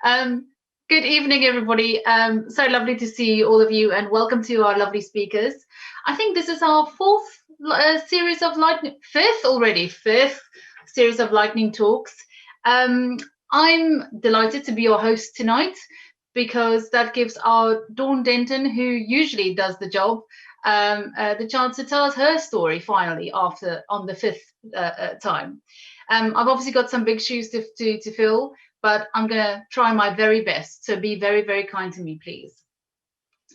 Um, Good evening, everybody. So lovely to see all of you, and welcome to our lovely speakers. I think this is our fourth series of lightning, fifth series of lightning talks. Um, I'm delighted to be your host tonight because that gives our Dawn Denton, who usually does the job, the chance to tell us her story finally after on the fifth time. I've obviously got some big shoes to fill, but I'm going to try my very best. So be very, very kind to me, please.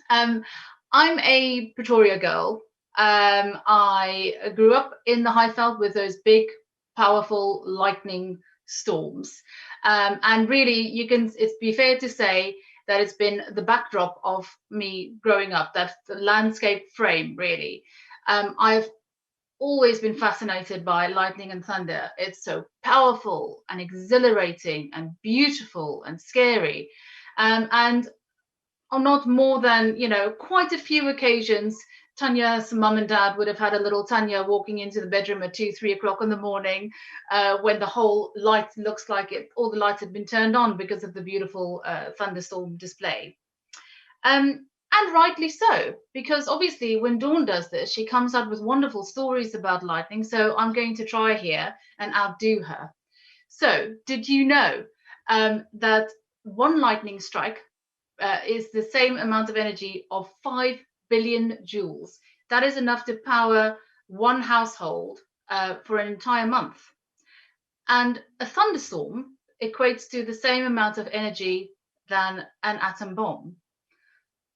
Um, I'm a Pretoria girl. I grew up in the Highveld with those big, powerful lightning storms. And really, it's be fair to say that it's been the backdrop of me growing up, that's the landscape frame, really. I've always been fascinated by lightning and thunder. It's so powerful and exhilarating and beautiful and scary. And on not more than, quite a few occasions, Tanya's mum and dad would have had a little Tanya walking into the bedroom at 2, 3 o'clock in the morning when the whole light looks like all the lights had been turned on because of the beautiful thunderstorm display. And rightly so, because obviously when Dawn does this, she comes out with wonderful stories about lightning. So I'm going to try here and outdo her. So, did you know that one lightning strike is the same amount of energy of 5 billion joules? That is enough to power one household for an entire month. And a thunderstorm equates to the same amount of energy than an atom bomb.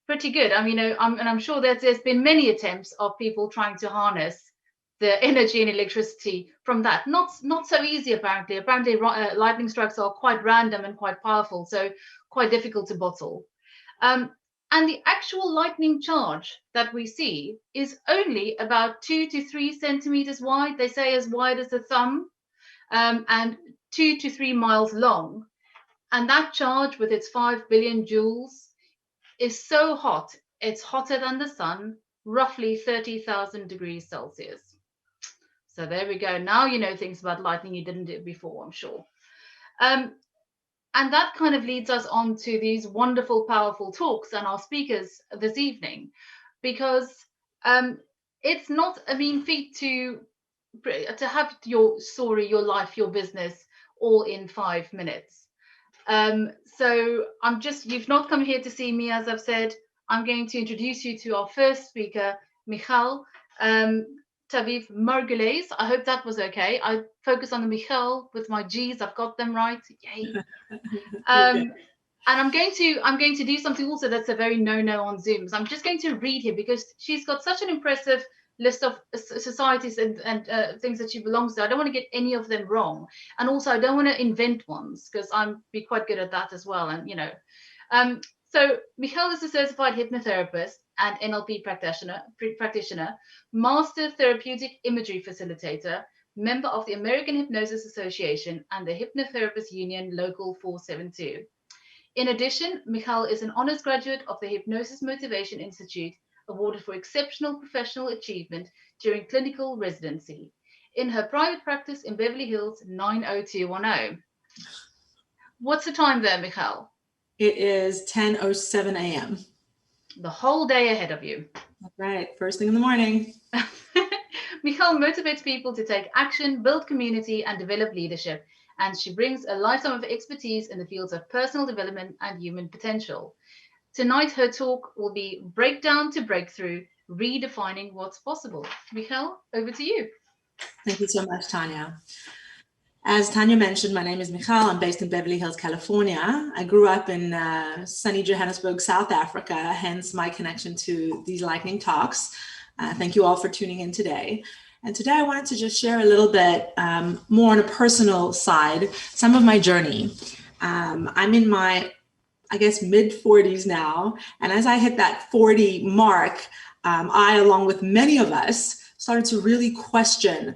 Pretty good. I mean, I'm sure there's been many attempts of people trying to harness the energy and electricity from that. Not so easy, apparently. Apparently, lightning strikes are quite random and quite powerful, so quite difficult to bottle. And the actual lightning charge that we see is only about 2 to 3 centimeters wide. They say as wide as the thumb, and 2 to 3 miles long. And that charge, with its 5 billion joules, is so hot, it's hotter than the sun, roughly 30,000 degrees Celsius. So there we go. Now you know things about lightning you didn't do before, I'm sure. And that kind of leads us on to these wonderful, powerful talks and our speakers this evening, because it's not a mean feat to have your story, your life, your business all in 5 minutes. So you've not come here to see me, as I've said. I'm going to introduce you to our first speaker, Michal, Taviv-Margolese. I hope that was okay. I focus on the Michal with my G's. I've got them right. Yay. And I'm going to do something also that's a very no-no on Zoom. So I'm just going to read here because she's got such an impressive list of societies and things that she belongs to. I don't want to get any of them wrong, and also I don't want to invent ones because I'm be quite good at that as well. And so Michal is a certified hypnotherapist and NLP practitioner, master therapeutic imagery facilitator, member of the American Hypnosis Association and the Hypnotherapist Union Local 472. In addition, Michal is an honors graduate of the Hypnosis Motivation Institute, awarded for exceptional professional achievement during clinical residency in her private practice in Beverly Hills, 90210. What's the time there, Michal? It is 10:07 a.m. The whole day ahead of you. That's right. First thing in the morning. Michal motivates people to take action, build community, and develop leadership. And she brings a lifetime of expertise in the fields of personal development and human potential. Tonight, her talk will be Breakdown to Breakthrough, Redefining What's Possible. Michal, over to you. Thank you so much, Tanya. As Tanya mentioned, my name is Michal. I'm based in Beverly Hills, California. I grew up in sunny Johannesburg, South Africa, hence my connection to these lightning talks. Thank you all for tuning in today. And today I wanted to just share a little bit more on a personal side, some of my journey. I'm in my, I guess, mid-40s now. And as I hit that 40 mark, I, along with many of us, started to really question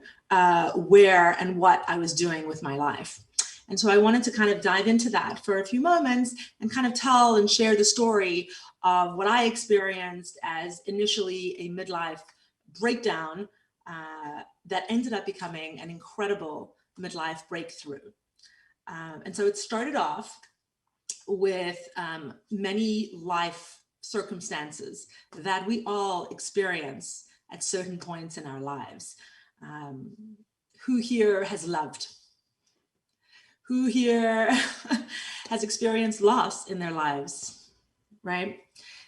where and what I was doing with my life. And so I wanted to kind of dive into that for a few moments and kind of tell and share the story of what I experienced as initially a midlife breakdown that ended up becoming an incredible midlife breakthrough. And so it started off with many life circumstances that we all experience at certain points in our lives. Who here has loved? Who here has experienced loss in their lives, right?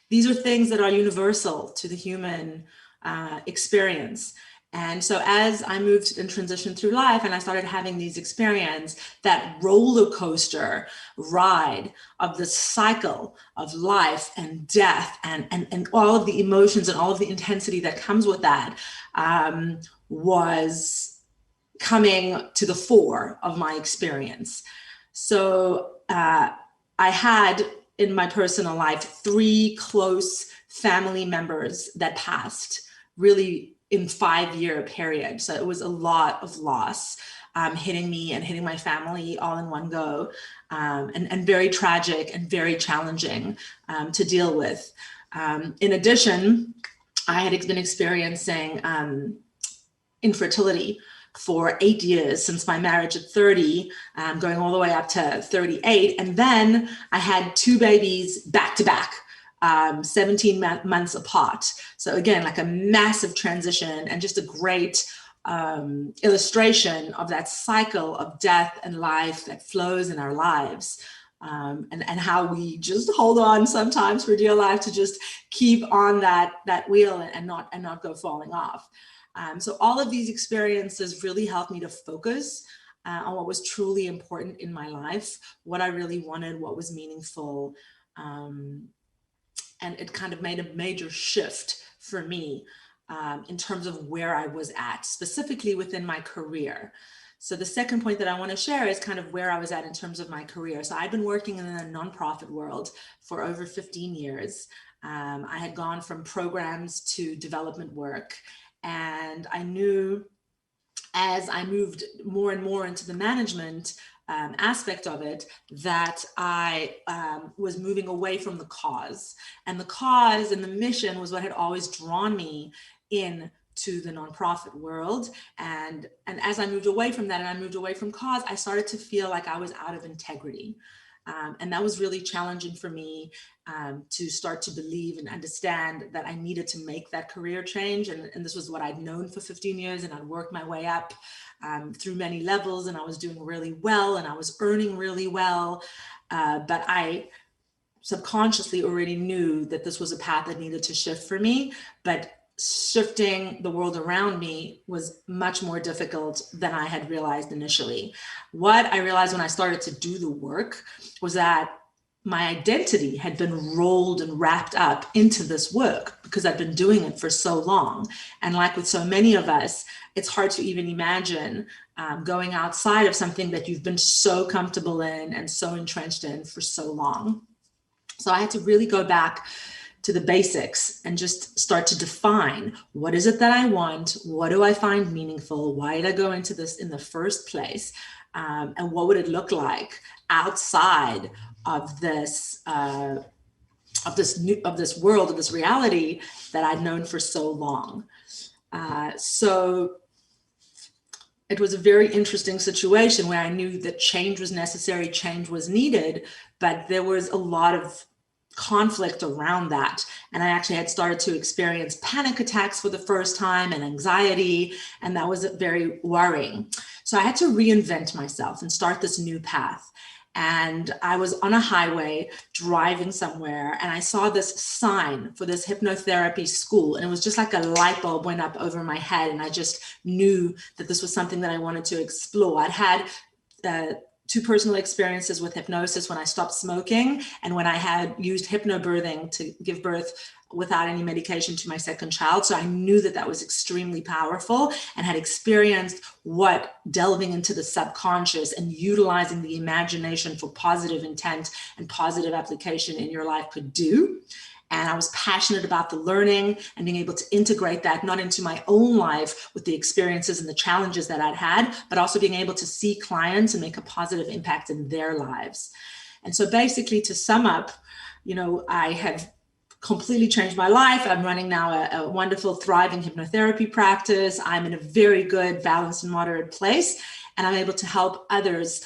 These are things that are universal to the human experience. And so as I moved and transitioned through life and I started having these experiences, that roller coaster ride of the cycle of life and death and all of the emotions and all of the intensity that comes with that was coming to the fore of my experience. So I had in my personal life 3 close family members that passed really in 5-year period. So it was a lot of loss hitting me and hitting my family all in one go, and very tragic and very challenging to deal with. In addition, I had been experiencing infertility for 8 years since my marriage at 30, going all the way up to 38. And then I had 2 babies back to back, 17 months apart. So again, like a massive transition and just a great illustration of that cycle of death and life that flows in our lives. And how we just hold on sometimes for dear life to just keep on that wheel and not go falling off. So all of these experiences really helped me to focus on what was truly important in my life, what I really wanted, what was meaningful. And it kind of made a major shift for me in terms of where I was at, specifically within my career. So the second point that I want to share is kind of where I was at in terms of my career. So I've been working in the nonprofit world for over 15 years. I had gone from programs to development work. And I knew as I moved more and more into the management aspect of it, that I was moving away from the cause. And the cause and the mission was what had always drawn me in to the nonprofit world. And as I moved away from that and I moved away from cause, I started to feel like I was out of integrity. And that was really challenging for me to start to believe and understand that I needed to make that career change. And this was what I'd known for 15 years, and I'd worked my way up through many levels, and I was doing really well and I was earning really well. But I subconsciously already knew that this was a path that needed to shift for me. But shifting the world around me was much more difficult than I had realized initially. What I realized when I started to do the work was that my identity had been rolled and wrapped up into this work because I've been doing it for so long. And like with so many of us, it's hard to even imagine going outside of something that you've been so comfortable in and so entrenched in for so long. So I had to really go back to the basics and just start to define, what is it that I want? What do I find meaningful? Why did I go into this in the first place? And what would it look like outside of this world, of this reality that I'd known for so long? So it was a very interesting situation where I knew that change was necessary, change was needed, but there was a lot of conflict around that. And I actually had started to experience panic attacks for the first time and anxiety, and that was very worrying. So I had to reinvent myself and start this new path. And I was on a highway driving somewhere, and I saw this sign for this hypnotherapy school. And it was just like a light bulb went up over my head. And I just knew that this was something that I wanted to explore. I'd had 2 personal experiences with hypnosis when I stopped smoking and when I had used hypnobirthing to give birth without any medication to my second child. So I knew that that was extremely powerful and had experienced what delving into the subconscious and utilizing the imagination for positive intent and positive application in your life could do. And I was passionate about the learning and being able to integrate that not into my own life with the experiences and the challenges that I'd had, but also being able to see clients and make a positive impact in their lives. And so basically, to sum up, I have completely changed my life. I'm running now a wonderful, thriving hypnotherapy practice. I'm in a very good, balanced and moderate place, and I'm able to help others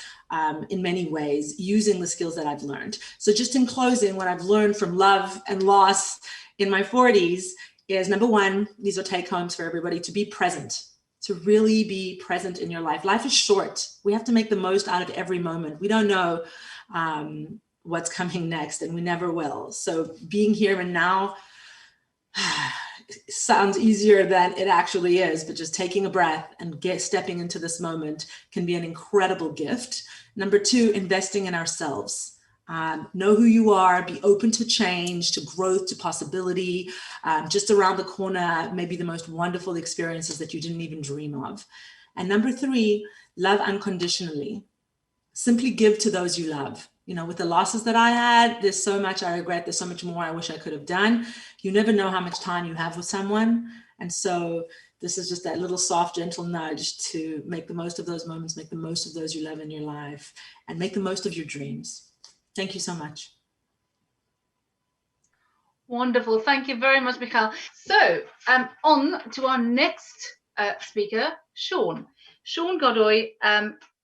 in many ways using the skills that I've learned. So just in closing, what I've learned from love and loss in my 40s is, number one, these are take homes for everybody: to be present, to really be present in your life. Life is short. We have to make the most out of every moment. We don't know what's coming next, and we never will. So being here and now sounds easier than it actually is, but just taking a breath and stepping into this moment can be an incredible gift. Number two, investing in ourselves. Know who you are, be open to change, to growth, to possibility. Just around the corner, maybe the most wonderful experiences that you didn't even dream of. And number three, love unconditionally. Simply give to those you love. You know, with the losses that I had, there's so much I regret. There's so much more I wish I could have done. You never know how much time you have with someone. And so this is just that little soft, gentle nudge to make the most of those moments, make the most of those you love in your life, and make the most of your dreams. Thank you so much. Wonderful. Thank you very much, Michal. So on to our next speaker, Sean. Sean Godoy,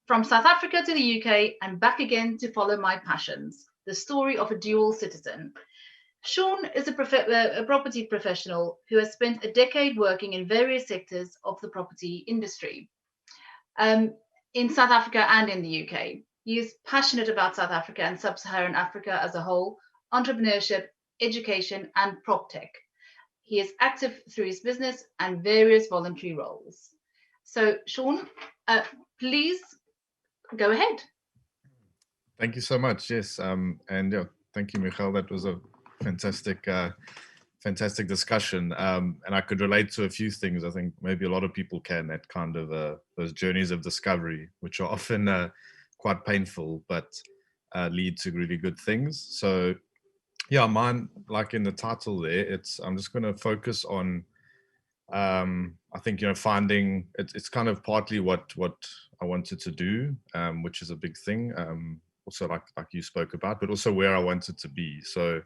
from South Africa to the UK and back again to follow my passions, the story of a dual citizen. Sean is a property professional who has spent a decade working in various sectors of the property industry in South Africa and in the UK. He is passionate about South Africa and sub-Saharan Africa as a whole, entrepreneurship, education, and prop tech. He is active through his business and various voluntary roles. So, Sean, please go ahead. Thank you so much. Yes, and yeah, thank you, Michal. That was a fantastic discussion, and I could relate to a few things. I think maybe a lot of people can, that kind of those journeys of discovery, which are often quite painful, but lead to really good things. So yeah, mine, like in the title there, I'm just going to focus on I think, finding it's kind of partly what I wanted to do, which is a big thing, also like you spoke about, but also where I wanted to be. So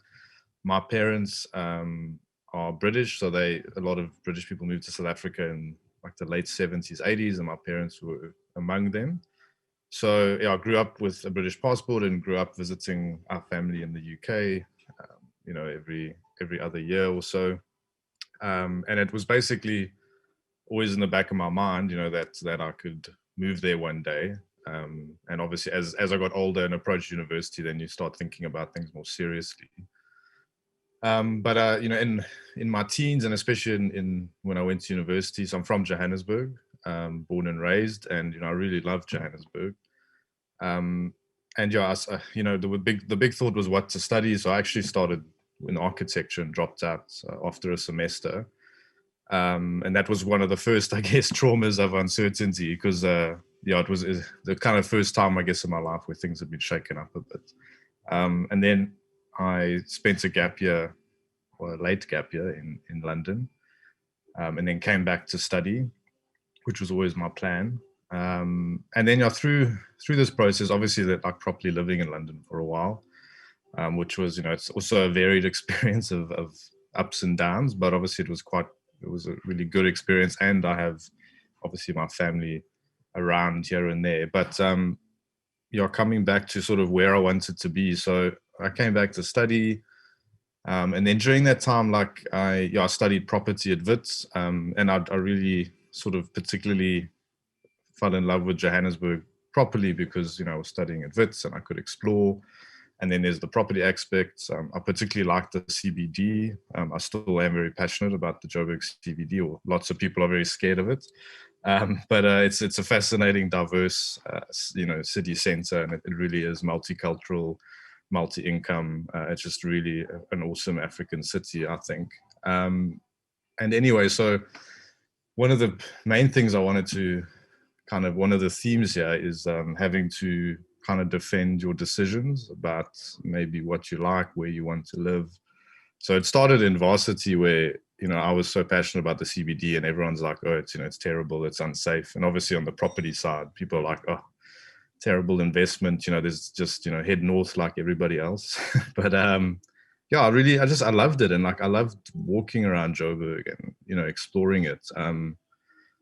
my parents are British, so a lot of British people moved to South Africa in like the late 70s, 80s, and my parents were among them. So yeah, I grew up with a British passport and grew up visiting our family in the UK, every other year or so. And it was basically always in the back of my mind, that I could move there one day. And obviously, as I got older and approached university, then you start thinking about things more seriously. But in my teens, and especially in when I went to university, so I'm from Johannesburg, born and raised, and I really loved Johannesburg. And yeah, the big thought was what to study. So I actually started in architecture and dropped out after a semester. And that was one of the first, I guess, traumas of uncertainty, because it was the kind of first time, I guess, in my life where things had been shaken up a bit. And then I spent a gap year, or a late gap year in London, and then came back to study, which was always my plan. And then through this process, obviously, that like properly living in London for a while, which was, it's also a varied experience of ups and downs, but obviously it was a really good experience, and I have obviously my family around here and there. But coming back to sort of where I wanted to be, so I came back to study, and then during that time, like I studied property at Wits, and I really sort of particularly fell in love with Johannesburg properly because I was studying at Wits and I could explore. And then there's the property aspects. I particularly like the CBD. I still am very passionate about the Joburg CBD, or lots of people are very scared of it. But it's a fascinating, diverse, city center, and it really is multicultural, multi-income. It's just really an awesome African city, I think. And anyway, so one of the main things I wanted to one of the themes here is having to kind of defend your decisions about maybe what you like, where you want to live. So it started in varsity where, I was so passionate about the CBD and everyone's like, oh, it's terrible, it's unsafe. And obviously on the property side, people are like, oh, terrible investment, there's just, head north like everybody else. But I loved it. And like, I loved walking around Joburg and, exploring it.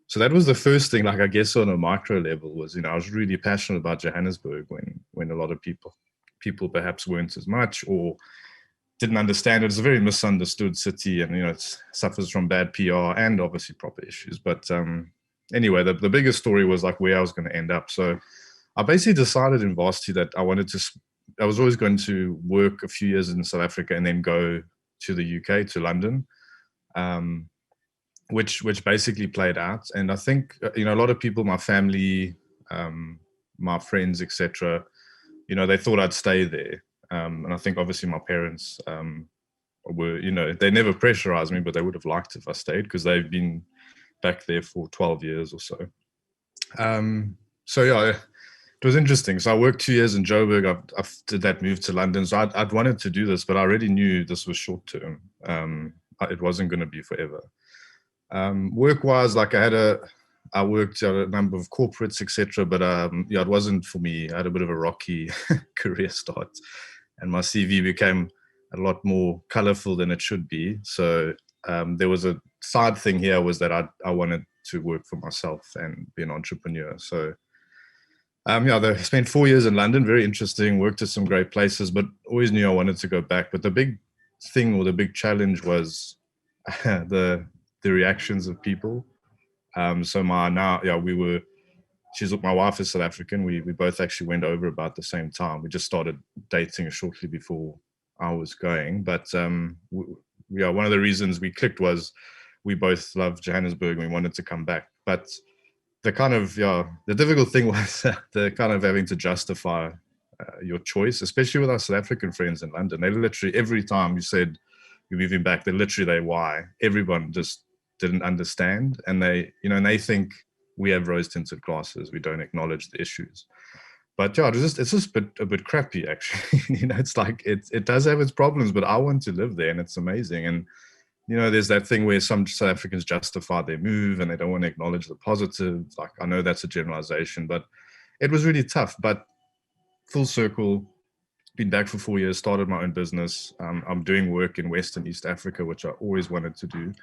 so that was the first thing, like I guess on a micro level was, I was really passionate about Johannesburg when a lot of people perhaps weren't as much or didn't understand it. It's a very misunderstood city, and it suffers from bad PR and obviously proper issues. But anyway, the biggest story was like where I was going to end up. So I basically decided in varsity that I was always going to work a few years in South Africa and then go to the UK, to London, which basically played out. And I think a lot of people, my family, my friends, etc., they thought I'd stay there. And I think obviously my parents were, they never pressurized me, but they would have liked if I stayed because they've been back there for 12 years or so. So yeah, it was interesting. So I worked 2 years in Joburg. I did that move to London. So I'd wanted to do this, but I already knew this was short term. It wasn't going to be forever. Work-wise, like I worked at a number of corporates, etc. But it wasn't for me. I had a bit of a rocky career start, and my CV became a lot more colorful than it should be. So there was a side thing here was that I wanted to work for myself and be an entrepreneur. So I spent 4 years in London, very interesting, worked at some great places, but always knew I wanted to go back. But the big thing or the big challenge was the reactions of people. So my wife is South African. We both actually went over about the same time. We just started dating shortly before I was going. But one of the reasons we clicked was we both loved Johannesburg and we wanted to come back. But the difficult thing was the kind of having to justify your choice, especially with our South African friends in London. They literally, every time you said you're moving back, why? Everyone just didn't understand. And they think we have rose-tinted glasses. We don't acknowledge the issues. But yeah, it's just a bit crappy, actually. It's like, it does have its problems, but I want to live there and it's amazing. And there's that thing where some South Africans justify their move and they don't want to acknowledge the positives. Like, I know that's a generalization, but it was really tough. But full circle, been back for 4 years, started my own business. I'm doing work in West and East Africa, which I always wanted to do.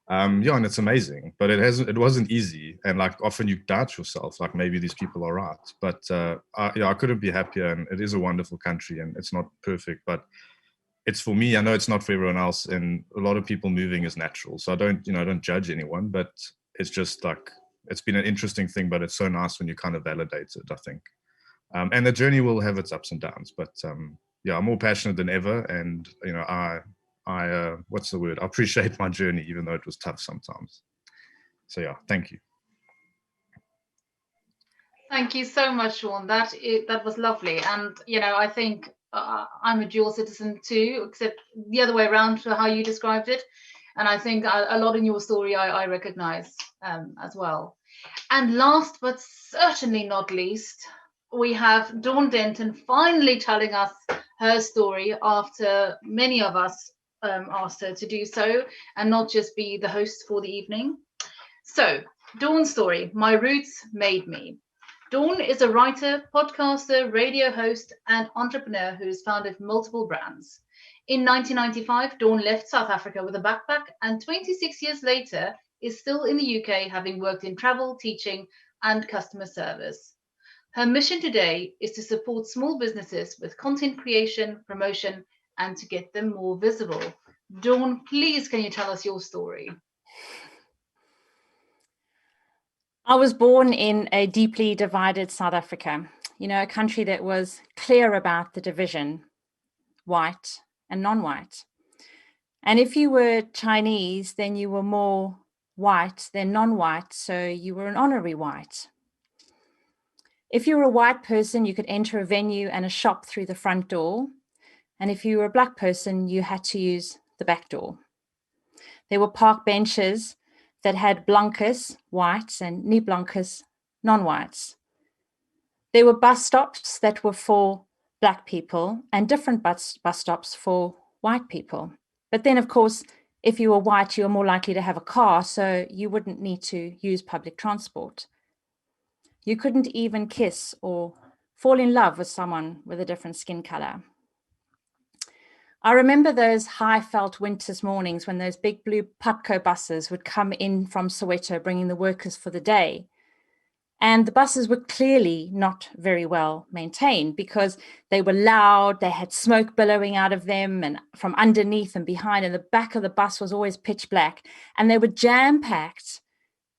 And it's amazing, but it wasn't easy. And like often you doubt yourself, like maybe these people are right. But I couldn't be happier. And it is a wonderful country and it's not perfect, but it's for me. I know it's not for everyone else, and a lot of people moving is natural. So I don't judge anyone, but it's just like, it's been an interesting thing, but it's so nice when you kind of validate it, I think. And the journey will have its ups and downs, but I'm more passionate than ever. And, I what's the word? I appreciate my journey, even though it was tough sometimes. So yeah, thank you. Thank you so much, Sean. That was lovely. And, I think I'm a dual citizen too, except the other way around to how you described it. And I think a lot in your story I recognize as well. And last but certainly not least, we have Dawn Denton finally telling us her story after many of us asked her to do so and not just be the host for the evening. So, Dawn's story, My Roots Made Me. Dawn is a writer, podcaster, radio host, and entrepreneur who has founded multiple brands. In 1995, Dawn left South Africa with a backpack, and 26 years later is still in the UK, having worked in travel, teaching, and customer service. Her mission today is to support small businesses with content creation, promotion, and to get them more visible. Dawn, please, can you tell us your story? I was born in a deeply divided South Africa, a country that was clear about the division, white and non-white. And if you were Chinese, then you were more white than non-white, so you were an honorary white. If you were a white person, you could enter a venue and a shop through the front door. And if you were a black person, you had to use the back door. There were park benches that had blankers, whites, and nie blankers, non-whites. There were bus stops that were for black people and different bus stops for white people. But then, of course, if you were white, you were more likely to have a car, so you wouldn't need to use public transport. You couldn't even kiss or fall in love with someone with a different skin color. I remember those high felt winter's mornings when those big blue Putco buses would come in from Soweto bringing the workers for the day. And the buses were clearly not very well maintained because they were loud, they had smoke billowing out of them and from underneath and behind, and the back of the bus was always pitch black, and they were jam-packed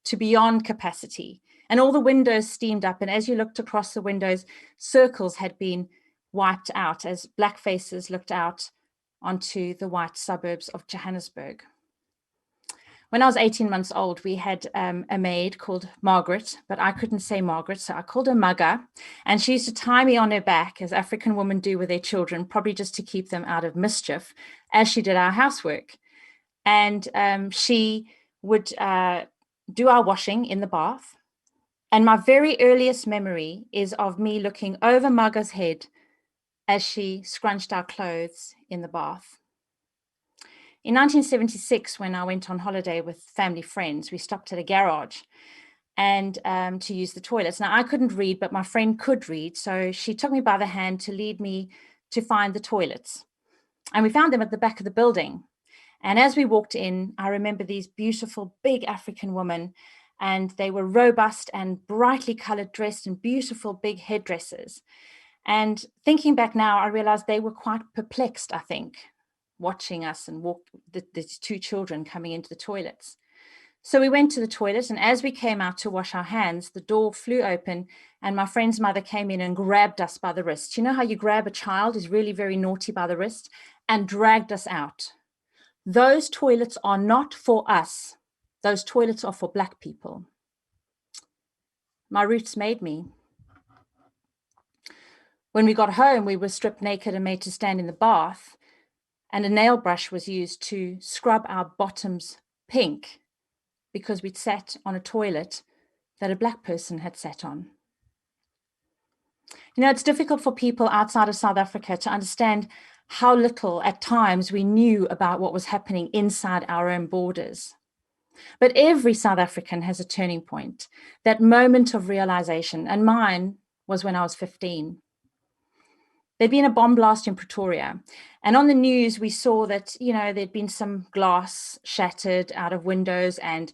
to beyond capacity. And all the windows steamed up, and as you looked across the windows, circles had been wiped out as black faces looked out onto the white suburbs of Johannesburg. When I was 18 months old, we had a maid called Margaret, but I couldn't say Margaret, so I called her Mugga. And she used to tie me on her back, as African women do with their children, probably just to keep them out of mischief, as she did our housework. And she would do our washing in the bath. And my very earliest memory is of me looking over Mugga's head as she scrunched our clothes in the bath. In 1976, when I went on holiday with family friends, we stopped at a garage and to use the toilets. Now, I couldn't read, but my friend could read. So she took me by the hand to lead me to find the toilets. And we found them at the back of the building. And as we walked in, I remember these beautiful, big African women, and they were robust and brightly colored, dressed in beautiful, big headdresses. And thinking back now, I realized they were quite perplexed, I think, watching us and these two children coming into the toilets. So we went to the toilet, and as we came out to wash our hands, the door flew open and my friend's mother came in and grabbed us by the wrist. You know how you grab a child who's really very naughty by the wrist, and dragged us out. Those toilets are not for us. Those toilets are for Black people. My roots made me. When we got home, we were stripped naked and made to stand in the bath, and a nail brush was used to scrub our bottoms pink because we'd sat on a toilet that a Black person had sat on. You know, it's difficult for people outside of South Africa to understand how little at times we knew about what was happening inside our own borders. But every South African has a turning point, that moment of realization, and mine was when I was 15. There'd been a bomb blast in Pretoria, and on the news we saw that, you know, there'd been some glass shattered out of windows and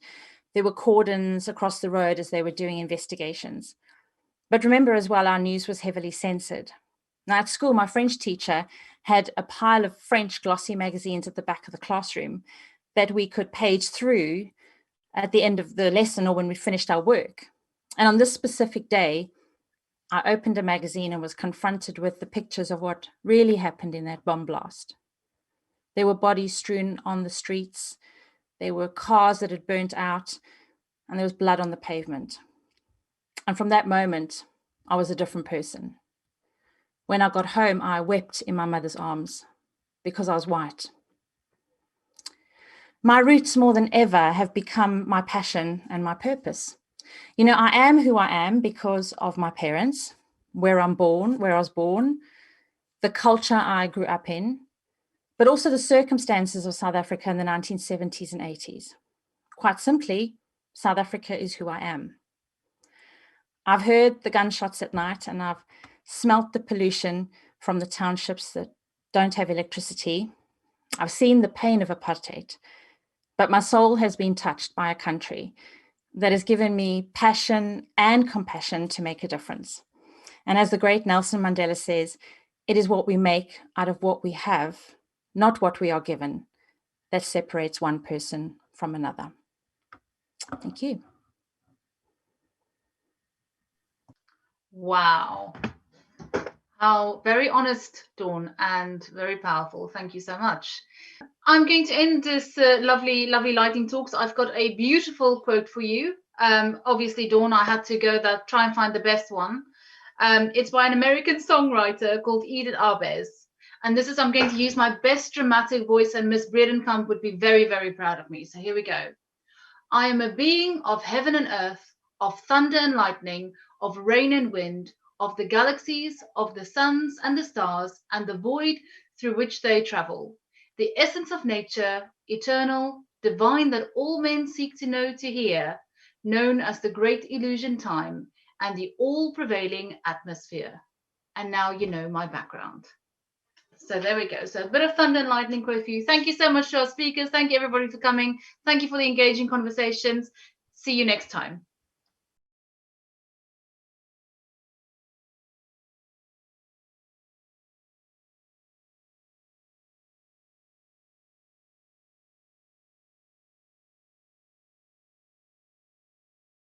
there were cordons across the road as they were doing investigations. But remember as well, our news was heavily censored. Now at school, my French teacher had a pile of French glossy magazines at the back of the classroom that we could page through at the end of the lesson or when we finished our work. And on this specific day, I opened a magazine and was confronted with the pictures of what really happened in that bomb blast. There were bodies strewn on the streets, there were cars that had burnt out, and there was blood on the pavement. And from that moment, I was a different person. When I got home, I wept in my mother's arms because I was white. My roots more than ever have become my passion and my purpose. You know, I am who I am because of my parents, where I was born, the culture I grew up in, but also the circumstances of South Africa in the 1970s and 80s. Quite simply, South Africa is who I am. I've heard the gunshots at night and I've smelt the pollution from the townships that don't have electricity. I've seen the pain of apartheid, but my soul has been touched by a country that has given me passion and compassion to make a difference. And as the great Nelson Mandela says, it is what we make out of what we have, not what we are given, that separates one person from another. Thank you. Wow. How very honest, Dawn, and very powerful. Thank you so much. I'm going to end this lovely lightning talks. I've got a beautiful quote for you. Obviously, Dawn, I had to go try and find the best one. It's by an American songwriter called Edith Arbez. And this is, I'm going to use my best dramatic voice, and Miss Bredenkamp would be very, very proud of me. So here we go. I am a being of heaven and earth, of thunder and lightning, of rain and wind, of the galaxies, of the suns and the stars, and the void through which they travel. The essence of nature, eternal, divine, that all men seek to know, to hear, known as the great illusion time, and the all-prevailing atmosphere. And now you know my background. So there we go. So a bit of thunder and lightning quote for you. Thank you so much to our speakers. Thank you everybody for coming. Thank you for the engaging conversations. See you next time.